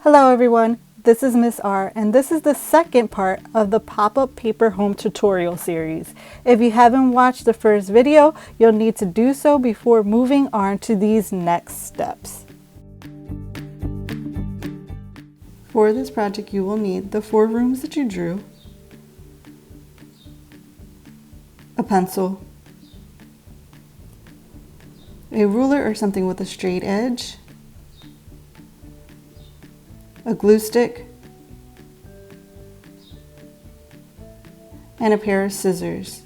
Hello everyone, this is Miss R and this is the second part of the pop-up paper home tutorial series. If you haven't watched the first video, you'll need to do so before moving on to these next steps. For this project you will need the 4 rooms that you drew, a pencil, a ruler or something with a straight edge, a glue stick, and a pair of scissors.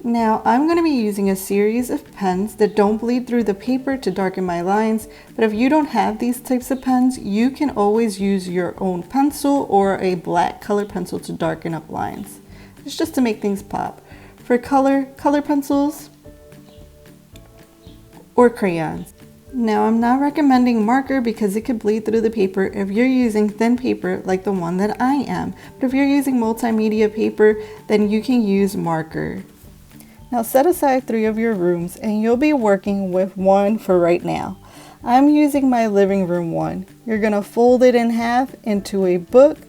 Now I'm going to be using a series of pens that don't bleed through the paper to darken my lines, but if you don't have these types of pens, you can always use your own pencil or a black color pencil to darken up lines. It's just to make things pop. For color pencils or crayons. Now I'm not recommending marker because it could bleed through the paper if you're using thin paper like the one that I am. But if you're using multimedia paper, then you can use marker. Now set aside 3 of your rooms and you'll be working with one for right now. I'm using my living room one. You're going to fold it in half into a book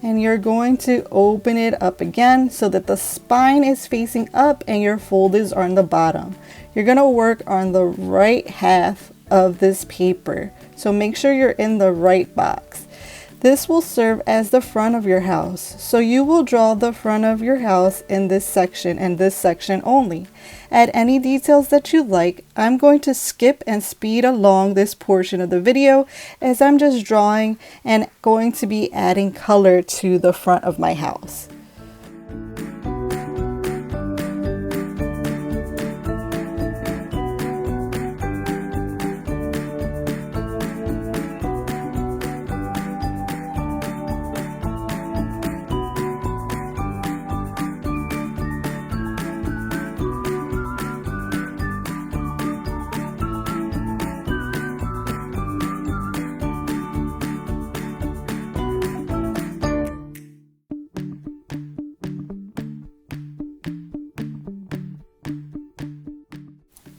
and you're going to open it up again so that the spine is facing up and your folders are on the bottom. You're going to work on the right half of this paper, so make sure you're in the right box. This will serve as the front of your house, so you will draw the front of your house in this section and this section only. Add any details that you like. I'm going to skip and speed along this portion of the video as I'm just drawing and going to be adding color to the front of my house.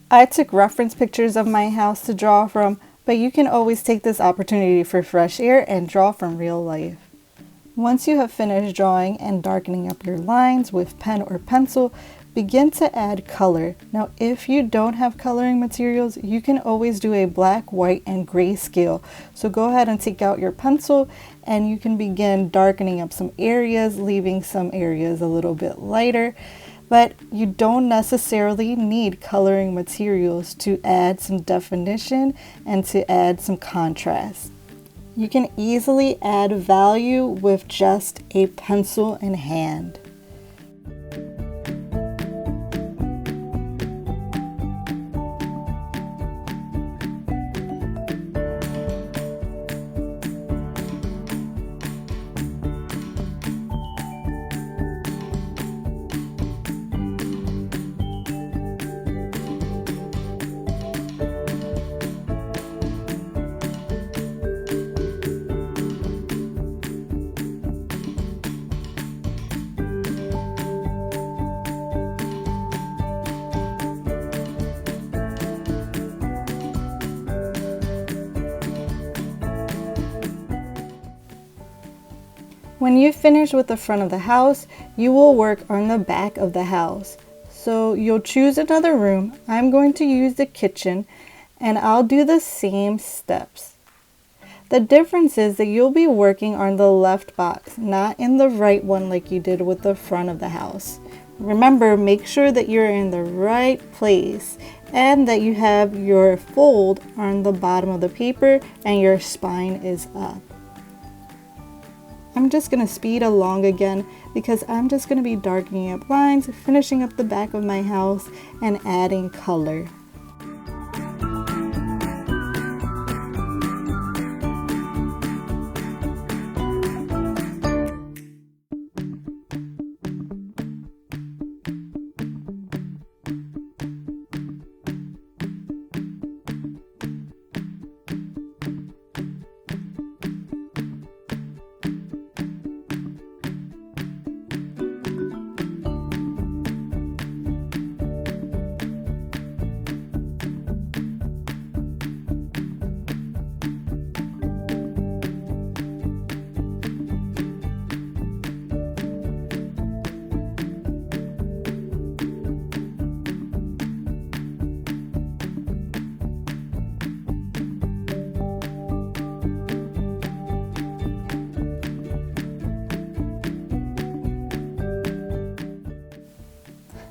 I took reference pictures of my house to draw from, but you can always take this opportunity for fresh air and draw from real life. Once you have finished drawing and darkening up your lines with pen or pencil, begin to add color. Now if you don't have coloring materials, you can always do a black, white, and gray scale. So go ahead and take out your pencil and you can begin darkening up some areas, leaving some areas a little bit lighter. But you don't necessarily need coloring materials to add some definition and to add some contrast. You can easily add value with just a pencil in hand. When you finish with the front of the house, you will work on the back of the house. So you'll choose another room. I'm going to use the kitchen and I'll do the same steps. The difference is that you'll be working on the left box, not in the right one like you did with the front of the house. Remember, make sure that you're in the right place and that you have your fold on the bottom of the paper and your spine is up. I'm just going to speed along again because I'm just going to be darkening up lines, finishing up the back of my house, and adding color.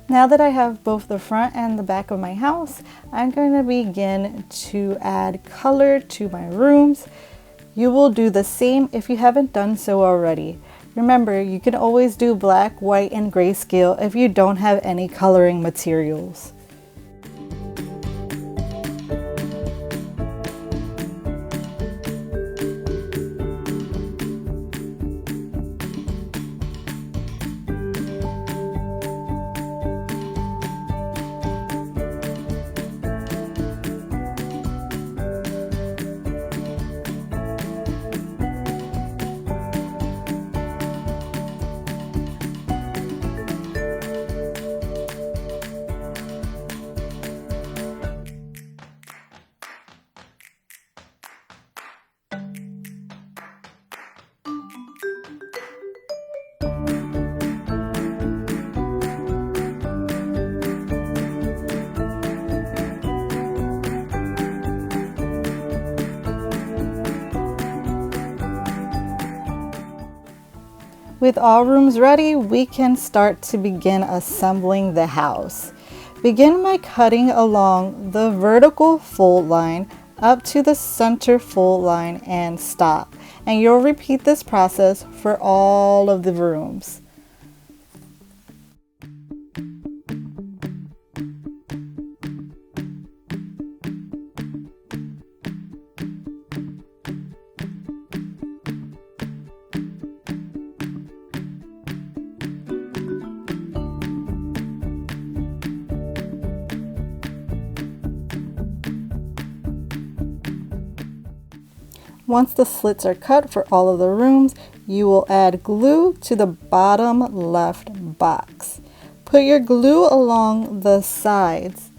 Now that I have both the front and the back of my house, I'm going to begin to add color to my rooms. You will do the same if you haven't done so already. Remember, you can always do black, white, and grayscale if you don't have any coloring materials. With all rooms ready, we can start to begin assembling the house. Begin by cutting along the vertical fold line up to the center fold line and stop. And you'll repeat this process for all of the rooms. Once the slits are cut for all of the rooms, you will add glue to the bottom left box. Put your glue along the sides.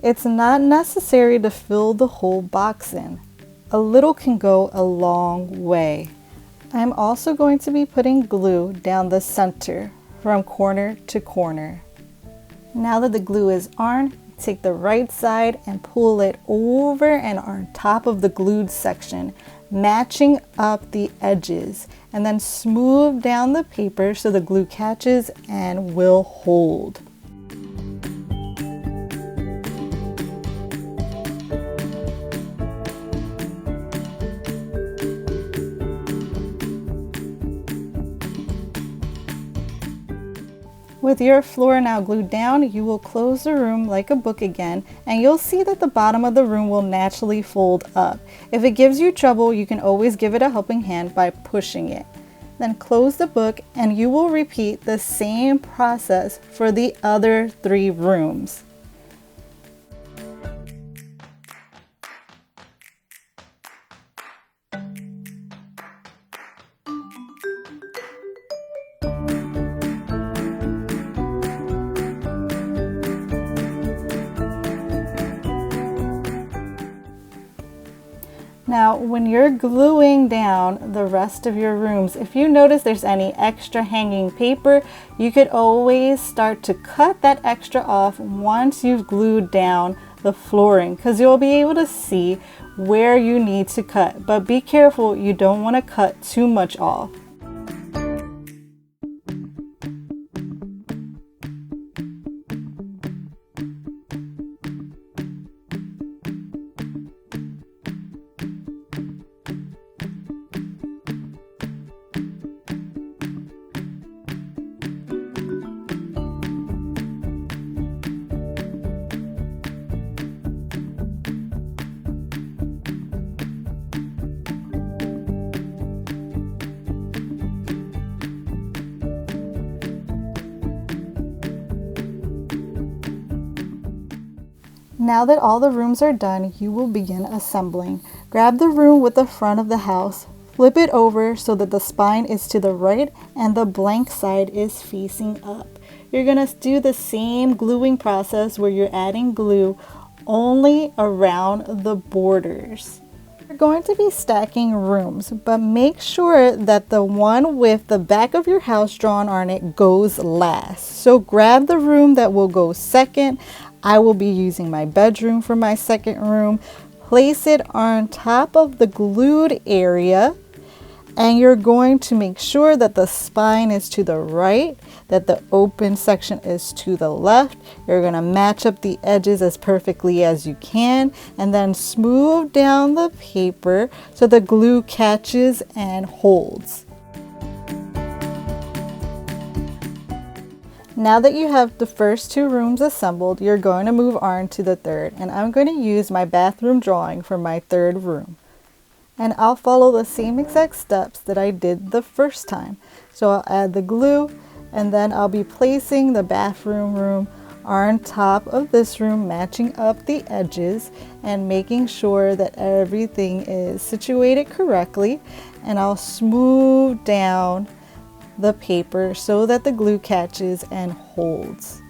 It's not necessary to fill the whole box in. A little can go a long way. I'm also going to be putting glue down the center from corner to corner. Now that the glue is on, take the right side and pull it over and on top of the glued section, matching up the edges, and then smooth down the paper so the glue catches and will hold. With your floor now glued down, you will close the room like a book again, and you'll see that the bottom of the room will naturally fold up. If it gives you trouble, you can always give it a helping hand by pushing it. Then close the book and you will repeat the same process for the other 3 rooms. Now, when you're gluing down the rest of your rooms, if you notice there's any extra hanging paper, you could always start to cut that extra off once you've glued down the flooring, because you'll be able to see where you need to cut. But be careful, you don't want to cut too much off. Now that all the rooms are done, you will begin assembling. Grab the room with the front of the house, flip it over so that the spine is to the right and the blank side is facing up. You're going to do the same gluing process where you're adding glue only around the borders. You're going to be stacking rooms, but make sure that the one with the back of your house drawn on it goes last. So grab the room that will go second. I will be using my bedroom for my second room. Place it on top of the glued area And you're going to make sure that the spine is to the right, that the open section is to the left. You're going to match up the edges as perfectly as you can, and then smooth down the paper so the glue catches and holds. Now that you have the first two rooms assembled, you're going to move on to the third, and I'm going to use my bathroom drawing for my third room. And I'll follow the same exact steps that I did the first time. So I'll add the glue, and then I'll be placing the bathroom room on top of this room, matching up the edges and making sure that everything is situated correctly. And I'll smooth down the paper so that the glue catches and holds.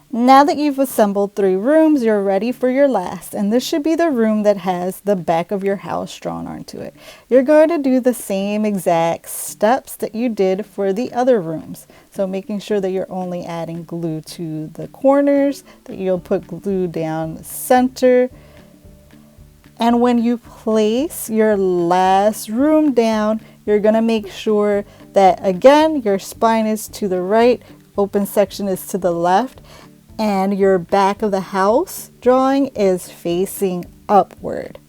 Now that you've assembled 3 rooms, you're ready for your last, and this should be the room that has the back of your house drawn onto it. You're going to do the same exact steps that you did for the other rooms. So making sure that you're only adding glue to the corners, that you'll put glue down the center. And when you place your last room down, you're going to make sure that, again, your spine is to the right, open section is to the left, and your back of the house drawing is facing upward.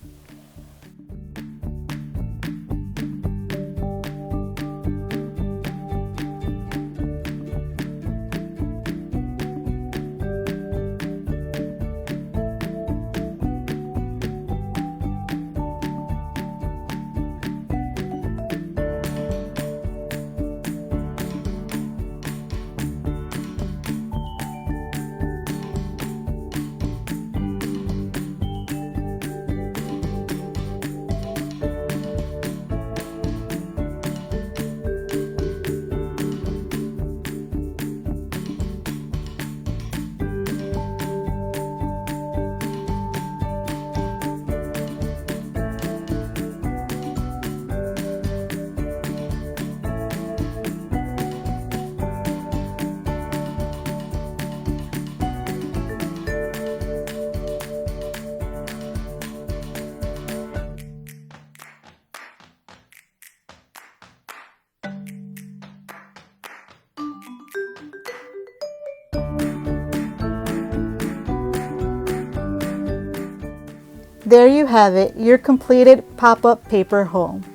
There you have it, your completed pop-up paper home.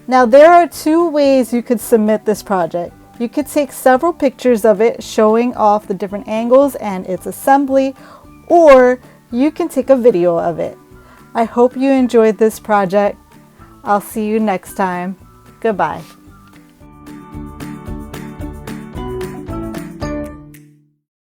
Now there are 2 ways you could submit this project. You could take several pictures of it showing off the different angles and its assembly, or you can take a video of it. I hope you enjoyed this project. I'll see you next time. Goodbye.